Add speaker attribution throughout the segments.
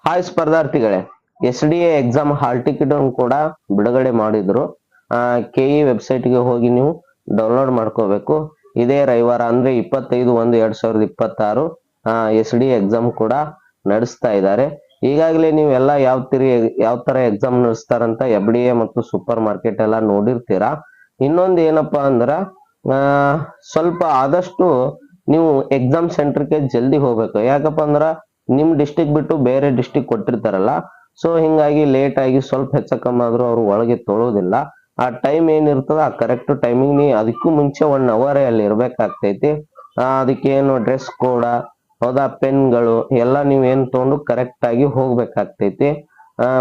Speaker 1: Hi ಸ್ಪರ್ಧಾರ್ಥಿಗಳೇ, SDA exam hall ticket ಕೂಡ ಬಿಡುಗಡೆ ಮಾಡಿದ್ರು. KE ವೆಬ್ಸೈಟ್ಗೆ ಹೋಗಿ ನೀವು ಡೌನ್ಲೋಡ್ ಮಾಡ್ಕೋಬೇಕು. ಇದೇ ರವಿವಾರ ಅಂದ್ರೆ 25/1/2026 SDA ಎಕ್ಸಾಮ್ ಕೂಡ ನಡೆಸ್ತಾ ಇದ್ದಾರೆ. ಈಗಾಗಲೇ ನೀವೆಲ್ಲ ಯಾವ ತರ ಎಕ್ಸಾಮ್ ನಡೆಸ್ತಾರಂತ FDA ಮತ್ತು ಸೂಪರ್ ಮಾರ್ಕೆಟ್ ಎಲ್ಲ ನೋಡಿರ್ತೀರಾ. ಇನ್ನೊಂದು ಏನಪ್ಪಾ ಅಂದ್ರ ಸ್ವಲ್ಪ ಆದಷ್ಟು ನೀವು ಎಕ್ಸಾಮ್ ಸೆಂಟರ್ಗೆ ಜಲ್ದಿ ಹೋಗ್ಬೇಕು. ಯಾಕಪ್ಪ ಅಂದ್ರ ನಿಮ್ ಡಿಸ್ಟಿಕ್ ಬಿಟ್ಟು ಬೇರೆ ಡಿಸ್ಟಿಕ್ ಕೊಟ್ಟಿರ್ತಾರಲ್ಲ, ಸೊ ಹಿಂಗಾಗಿ ಲೇಟ್ ಆಗಿ ಸ್ವಲ್ಪ ಹೆಚ್ಚ ಕಮ್ಮಿ ಆದ್ರೂ ಅವ್ರು ಒಳಗೆ ತೊಳೋದಿಲ್ಲ. ಆ ಟೈಮ್ ಏನಿರ್ತದ ಆ ಕರೆಕ್ಟ್ ಟೈಮಿಂಗ್ ನೀ ಅದಕ್ಕೂ ಮುಂಚೆ 1 ಅವರ್ ಅಲ್ಲಿ ಇರ್ಬೇಕಾಗ್ತೈತಿ. ಅದಕ್ಕೇನು ಡ್ರೆಸ್ ಕೋಡ ಹೌದಾ, ಪೆನ್ಗಳು ಎಲ್ಲ ನೀವ್ ಏನ್ ತಗೊಂಡು ಕರೆಕ್ಟ್ ಆಗಿ ಹೋಗ್ಬೇಕಾಗ್ತೈತಿ.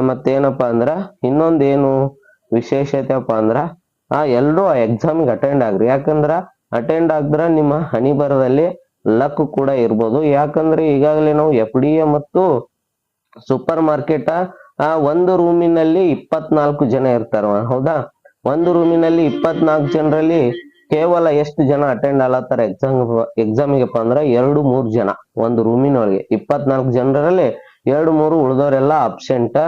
Speaker 1: ಮತ್ತೇನಪ್ಪಾ ಅಂದ್ರ ಇನ್ನೊಂದೇನು ವಿಶೇಷತೆಪ್ಪ ಅಂದ್ರ ಎಲ್ರೂ ಆ ಎಕ್ಸಾಮ್ಗೆ ಅಟೆಂಡ್ ಆಗ್ರಿ. ಯಾಕಂದ್ರ ಅಟೆಂಡ್ ಆದ್ರ ನಿಮ್ಮ ಹಣಿ ಬರದಲ್ಲಿ ಲಕ್ ಕೂಡ ಇರ್ಬೋದು. ಯಾಕಂದ್ರೆ ಈಗಾಗಲೇ ನಾವು FDA ಮತ್ತು ಸೂಪರ್ ಮಾರ್ಕೆಟ್ ಒಂದು ರೂಮಿನಲ್ಲಿ 24 ಜನ ಇರ್ತಾರ. ಹೌದಾ, ಒಂದು ರೂಮಿನಲ್ಲಿ 24 ಜನರಲ್ಲಿ ಕೇವಲ ಎಷ್ಟು ಜನ ಅಟೆಂಡ್ ಆಗತ್ತಾರ ಎಕ್ಸಾಮಿಗೆಪ್ಪ ಅಂದ್ರ 2-3 ಜನ ಒಂದು ರೂಮಿನೊಳಗೆ. 24 ಜನರಲ್ಲಿ 2-3 ಉಳಿದವರೆಲ್ಲ ಅಬ್ಸೆಂಟ್.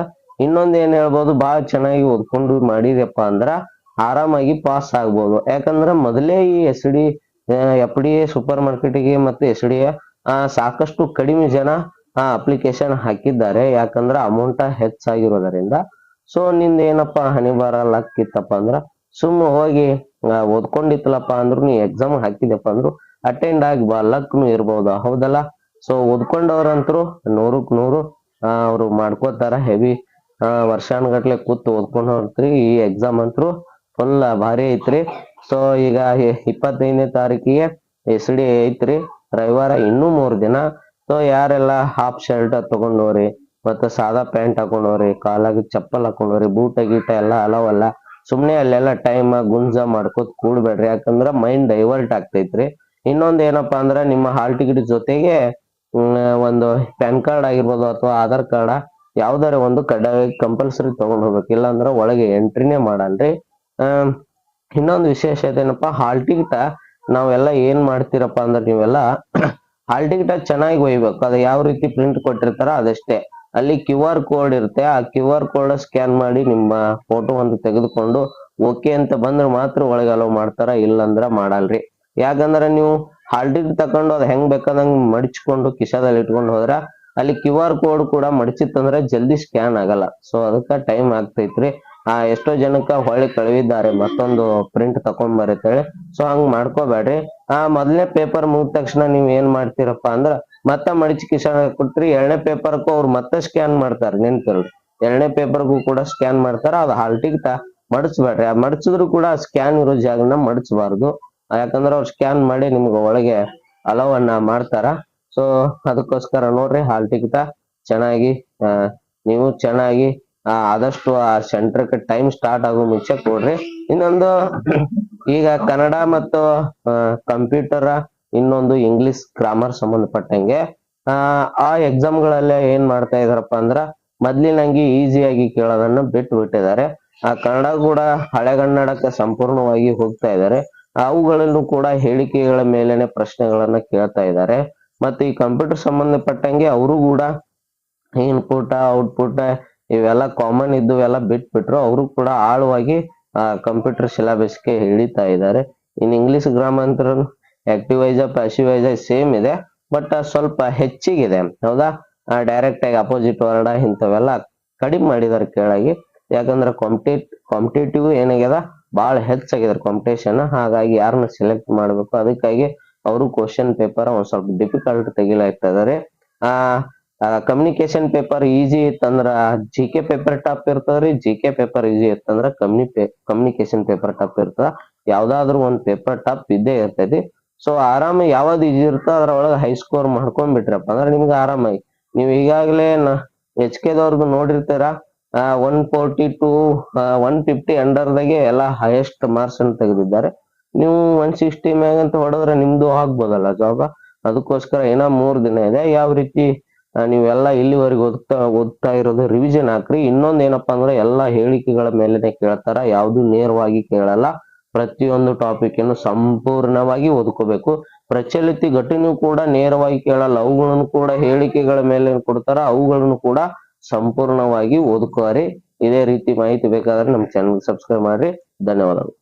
Speaker 1: ಇನ್ನೊಂದ್ ಏನ್ ಹೇಳ್ಬೋದು, ಬಹಳ ಚೆನ್ನಾಗಿ ಓದ್ಕೊಂಡು ಮಾಡಿದ್ಯಪ್ಪ ಅಂದ್ರ ಆರಾಮಾಗಿ ಪಾಸ್ ಆಗ್ಬೋದು. ಯಾಕಂದ್ರ ಮೊದಲೇ ಈ FDA ಸೂಪರ್ ಮಾರ್ಕೆಟ್ಗೆ ಮತ್ತೆ SDA ಸಾಕಷ್ಟು ಕಡಿಮೆ ಜನ ಅಪ್ಲಿಕೇಶನ್ ಹಾಕಿದ್ದಾರೆ. ಯಾಕಂದ್ರ ಅಮೌಂಟ್ ಹೆಚ್ಚಾಗಿರೋದರಿಂದ. ಸೊ ನಿಂದ ಏನಪ್ಪಾ ಹಣಿ ಬರ ಲಕ್ ಇತ್ತಪ್ಪ ಅಂದ್ರ ಸುಮ್ಮ ಹೋಗಿ ಓದ್ಕೊಂಡಿತ್ತಲಪ್ಪ ಅಂದ್ರು ನೀ ಎಕ್ಸಾಮ್ ಹಾಕಿದಪ್ಪ ಅಂದ್ರು ಅಟೆಂಡ್ ಆಗಿ ಬಾ, ಲಕ್ನು ಇರ್ಬೋದು. ಹೌದಲ್ಲ? ಸೊ ಓದ್ಕೊಂಡವ್ರಂತರು 100ಕ್ಕೆ 100 ಅವ್ರು ಮಾಡ್ಕೋತಾರ. ಹೆವಿ ವರ್ಷಾನುಗಟ್ಲೆ ಕೂತ್ ಓದ್ಕೊಂಡು ಹೋಗ್ತ್ರಿ. ಈ ಎಕ್ಸಾಮ್ ಅಂತರು ಫುಲ್ ಭಾರಿ ಐತ್ರಿ. ಸೊ ಈಗ 25ನೇ ತಾರೀಕಿಗೆ SDA ಐತ್ರಿ, ರವಿವಾರ. ಇನ್ನೂ 3 ದಿನ. ಸೊ ಯಾರೆಲ್ಲ ಹಾಫ್ ಶರ್ಟ್ ತಗೊಂಡವ್ರಿ ಮತ್ತೆ ಸಾದಾ ಪ್ಯಾಂಟ್ ಹಾಕೊಂಡವ್ರಿ, ಕಾಲಾಗಿ ಚಪ್ಪಲ್ ಹಾಕೊಂಡವ್ರಿ, ಬೂಟ ಗೀಟ ಎಲ್ಲ ಅಲವಲ್ಲ. ಸುಮ್ನೆ ಅಲ್ಲೆಲ್ಲ ಟೈಮ್ ಗುಂಜ ಮಾಡ್ಕೋತ್ ಕೂಡ್ಬೇಡ್ರಿ. ಯಾಕಂದ್ರ ಮೈಂಡ್ ಡೈವರ್ಟ್ ಆಗ್ತೈತ್ರಿ. ಇನ್ನೊಂದ್ ಏನಪ್ಪಾ ಅಂದ್ರ ನಿಮ್ಮ ಹಾಲ್ ಟಿಕೆಟ್ ಜೊತೆಗೆ ಒಂದು ಪ್ಯಾನ್ ಕಾರ್ಡ್ ಆಗಿರ್ಬೋದು ಅಥವಾ ಆಧಾರ್ ಕಾರ್ಡ್ ಯಾವ್ದಾರ ಒಂದು ಕಡ್ಡಾಯವಾಗಿ ಕಂಪಲ್ಸರಿ ತಗೊಂಡ್ ಹೋಗ್ಬೇಕು. ಇಲ್ಲಾಂದ್ರ ಒಳಗೆ ಎಂಟ್ರಿನೇ ಮಾಡಲ್ರಿ. ಇನ್ನೊಂದು ವಿಶೇಷತೆ ಏನಪ್ಪಾ, ಹಾಲ್ ಟಿಕೆಟ್ ನಾವೆಲ್ಲ ಏನ್ ಮಾಡ್ತೀರಪ್ಪ ಅಂದ್ರೆ ನೀವೆಲ್ಲ ಹಾಲ್ ಟಿಕೆಟ್ ಚೆನ್ನಾಗಿ ಒಯ್ಬೇಕು. ಅದು ಯಾವ ರೀತಿ ಪ್ರಿಂಟ್ ಕೊಟ್ಟಿರ್ತಾರ ಅದಷ್ಟೇ. ಅಲ್ಲಿ QR ಕೋಡ್ ಇರುತ್ತೆ. ಆ QR ಕೋಡ್ ಸ್ಕ್ಯಾನ್ ಮಾಡಿ ನಿಮ್ಮ ಫೋಟೋ ಒಂದು ತೆಗೆದುಕೊಂಡು ಓಕೆ ಅಂತ ಬಂದ್ರೆ ಮಾತ್ರ ಒಳಗೆ ಅಲೋ ಮಾಡ್ತಾರ, ಇಲ್ಲಂದ್ರ ಮಾಡಲ್ರಿ. ಯಾಕಂದ್ರ ನೀವು ಹಾಲ್ ಟಿಕೆಟ್ ತಕೊಂಡು ಅದ್ ಹೆಂಗ್ ಬೇಕಾದಂಗ್ ಮಡಿಚ್ಕೊಂಡು ಕಿಶಾದಲ್ಲಿ ಇಟ್ಕೊಂಡು ಹೋದ್ರ ಅಲ್ಲಿ QR ಕೋಡ್ ಕೂಡ ಮಡಿಚಿತ್ತಂದ್ರೆ ಜಲ್ದಿ ಸ್ಕ್ಯಾನ್ ಆಗಲ್ಲ. ಸೊ ಅದಕ್ಕ ಟೈಮ್ ಆಗ್ತೈತ್ರಿ. ಎಷ್ಟೋ ಜನಕ್ಕ ಹೊಳ್ಳಿ ಕಳಿವಿದ್ದಾರೆ ಮತ್ತೊಂದು ಪ್ರಿಂಟ್ ತಕೊಂಡ್ ಬರತ್ತೇಳಿ. ಸೊ ಹಂಗ್ ಮಾಡ್ಕೋಬೇಡ್ರಿ. ಮೊದಲನೇ ಪೇಪರ್ ಮುಗಿದ ತಕ್ಷಣ ನೀವ್ ಏನ್ ಮಾಡ್ತೀರಪ್ಪ ಅಂದ್ರ ಮತ್ತ ಮಡಿಚಿ ಕಿಶಾನ ಕೊಟ್ರಿ, 2ನೇ ಪೇಪರ್ಗೂ ಅವ್ರು ಮತ್ತೆ ಸ್ಕ್ಯಾನ್ ಮಾಡ್ತಾರ. ನೆನ್ಪಿರ್ರಿ, 2ನೇ ಪೇಪರ್ಗೂ ಕೂಡ ಸ್ಕ್ಯಾನ್ ಮಾಡ್ತಾರ. ಅದು ಹಾಲ್ ಟಿಕೆಟ್ ಮಡಿಸ್ಬೇಡ್ರಿ. ಮಡಿಸಿದ್ರು ಕೂಡ ಸ್ಕ್ಯಾನ್ ಇರೋ ಜಾಗನ ಮಡಿಸಬಾರ್ದು. ಯಾಕಂದ್ರ ಅವ್ರು ಸ್ಕ್ಯಾನ್ ಮಾಡಿ ನಿಮ್ಗೆ ಒಳಗೆ ಅಲವನ್ನ ಮಾಡ್ತಾರ. ಸೊ ಅದಕ್ಕೋಸ್ಕರ ನೋಡ್ರಿ, ಹಾಲ್ ಟಿಕೆಟ್ ಚೆನ್ನಾಗಿ ನೀವು ಚೆನ್ನಾಗಿ ಆದಷ್ಟು ಆ ಸೆಂಟರ್ಗೆ ಟೈಮ್ ಸ್ಟಾರ್ಟ್ ಆಗೋ ಮುಂಚೆ ಕೊಡ್ರಿ. ಇನ್ನೊಂದು, ಈಗ ಕನ್ನಡ ಮತ್ತು ಕಂಪ್ಯೂಟರ್, ಇನ್ನೊಂದು ಇಂಗ್ಲಿಷ್ ಗ್ರಾಮರ್ ಸಂಬಂಧಪಟ್ಟಂಗೆ ಆ ಎಕ್ಸಾಮ್ಗಳಲ್ಲೇ ಏನ್ ಮಾಡ್ತಾ ಇದಾರಪ್ಪ ಅಂದ್ರ ಮೊದ್ಲಿನಂಗೆ ಈಸಿಯಾಗಿ ಕೇಳೋದನ್ನ ಬಿಟ್ಟು ಬಿಟ್ಟಿದ್ದಾರೆ. ಕನ್ನಡ ಕೂಡ ಹಳೆಗನ್ನಡಕ್ಕೆ ಸಂಪೂರ್ಣವಾಗಿ ಹೋಗ್ತಾ ಇದ್ದಾರೆ. ಅವುಗಳಲ್ಲೂ ಕೂಡ ಹೇಳಿಕೆಗಳ ಮೇಲೆನೆ ಪ್ರಶ್ನೆಗಳನ್ನ ಕೇಳ್ತಾ ಇದ್ದಾರೆ. ಮತ್ತೆ ಈ ಕಂಪ್ಯೂಟರ್ ಸಂಬಂಧಪಟ್ಟಂಗೆ ಅವರು ಕೂಡ ಇನ್ಪುಟ್ ಔಟ್ಪುಟ್ ಇವೆಲ್ಲ ಕಾಮನ್ ಇದ್ದುವೆಲ್ಲ ಬಿಟ್ಬಿಟ್ರು. ಅವರು ಕೂಡ ಆಳವಾಗಿ ಕಂಪ್ಯೂಟರ್ ಸಿಲೆಬಸ್ಗೆ ಹಿಡಿತಾ ಇದ್ದಾರೆ. ಇನ್ ಇಂಗ್ಲಿಷ್ ಗ್ರಾಮಾಂತರ active voice passive voice same ಇದೆ, ಬಟ್ ಸ್ವಲ್ಪ ಹೆಚ್ಚಿಗಿದೆ. ಹೌದಾ, ಡೈರೆಕ್ಟ್ ಆಗಿ ಅಪೋಸಿಟ್ ವರ್ಡ್ ಇಂಥವೆಲ್ಲ ಕಡಿಮೆ ಮಾಡಿದಾರೆ ಕೆಳಗೆ. ಯಾಕಂದ್ರೆ ಕಾಂಪಿಟೇಟಿವ್ ಏನಾಗ್ಯದ ಬಹಳ ಹೆಚ್ಚಾಗಿದಾರೆ ಕಾಂಪಿಟೇಷನ್. ಹಾಗಾಗಿ ಯಾರನ್ನ ಸೆಲೆಕ್ಟ್ ಮಾಡ್ಬೇಕು, ಅದಕ್ಕಾಗಿ ಅವರು ಕ್ವಶನ್ ಪೇಪರ್ ಒಂದ್ ಸ್ವಲ್ಪ ಡಿಫಿಕಲ್ಟ್ ತೆಗಿಲಾಗ್ತಾ ಇದಾರೆ. ಕಮ್ಯುನಿಕೇಶನ್ ಪೇಪರ್ ಈಸಿ ಇತ್ತಂದ್ರ GK ಪೇಪರ್ ಟಫ್ ಇರ್ತದ್ರಿ. GK ಪೇಪರ್ ಈಸಿ ಇತ್ತಂದ್ರ ಕಮ್ಯುನಿಕೇಶನ್ ಪೇಪರ್ ಟಫ್ ಇರ್ತದ. ಯಾವ್ದಾದ್ರು ಒಂದ್ ಪೇಪರ್ ಟಫ್ ಇದ್ದೇ ಇರ್ತೈತಿ. ಸೊ ಆರಾಮ ಯಾವ್ದು ಈಸಿ ಇರ್ತೋ ಅದ್ರೊಳಗೆ ಹೈ ಸ್ಕೋರ್ ಮಾಡ್ಕೊಂಡ್ ಬಿಟ್ರಪ್ಪ ಅಂದ್ರೆ ನಿಮ್ಗೆ ಆರಾಮಾಗಿ, ನೀವು ಈಗಾಗಲೇ HK ದವ್ರದ್ದು ನೋಡಿರ್ತೀರ. 140 to 150 ಅಂಡರ್ದಾಗೆ ಎಲ್ಲ ಹೈಯೆಸ್ಟ್ ಮಾರ್ಕ್ಸ್ ಅನ್ನು ತೆಗೆದಿದ್ದಾರೆ. ನೀವು 160 ಮ್ಯಾಗ ಅಂತ ಹೊಡೆದ್ರೆ ನಿಮ್ದು ಆಗ್ಬೋದಲ್ಲ ಜಾಬ್. ಅದಕ್ಕೋಸ್ಕರ ಏನೋ 3 ದಿನ ಇದೆ. ಯಾವ ರೀತಿ ನೀವೆಲ್ಲ ಇಲ್ಲಿವರೆಗೆ ಓದ್ತಾ ಇರೋದು ರಿವಿಷನ್ ಹಾಕ್ರಿ. ಇನ್ನೊಂದ್ ಏನಪ್ಪಾ ಅಂದ್ರೆ ಎಲ್ಲಾ ಹೇಳಿಕೆಗಳ ಮೇಲೆನೆ ಕೇಳ್ತಾರ, ಯಾವ್ದು ನೇರವಾಗಿ ಕೇಳಲ್ಲ. ಪ್ರತಿಯೊಂದು ಟಾಪಿಕ್ ಅನ್ನು ಸಂಪೂರ್ಣವಾಗಿ ಓದ್ಕೋಬೇಕು. ಪ್ರಚಲಿತ ಘಟನೆ ಕೂಡ ನೇರವಾಗಿ ಕೇಳಲ್ಲ, ಅವುಗಳನ್ನು ಕೂಡ ಹೇಳಿಕೆಗಳ ಮೇಲೆ ಕೊಡ್ತಾರ, ಅವುಗಳನ್ನು ಕೂಡ ಸಂಪೂರ್ಣವಾಗಿ ಓದ್ಕೋರಿ. ಇದೇ ರೀತಿ ಮಾಹಿತಿ ಬೇಕಾದ್ರೆ ನಮ್ಮ ಚಾನಲ್ ಸಬ್ಸ್ಕ್ರೈಬ್ ಮಾಡ್ರಿ. ಧನ್ಯವಾದಗಳು.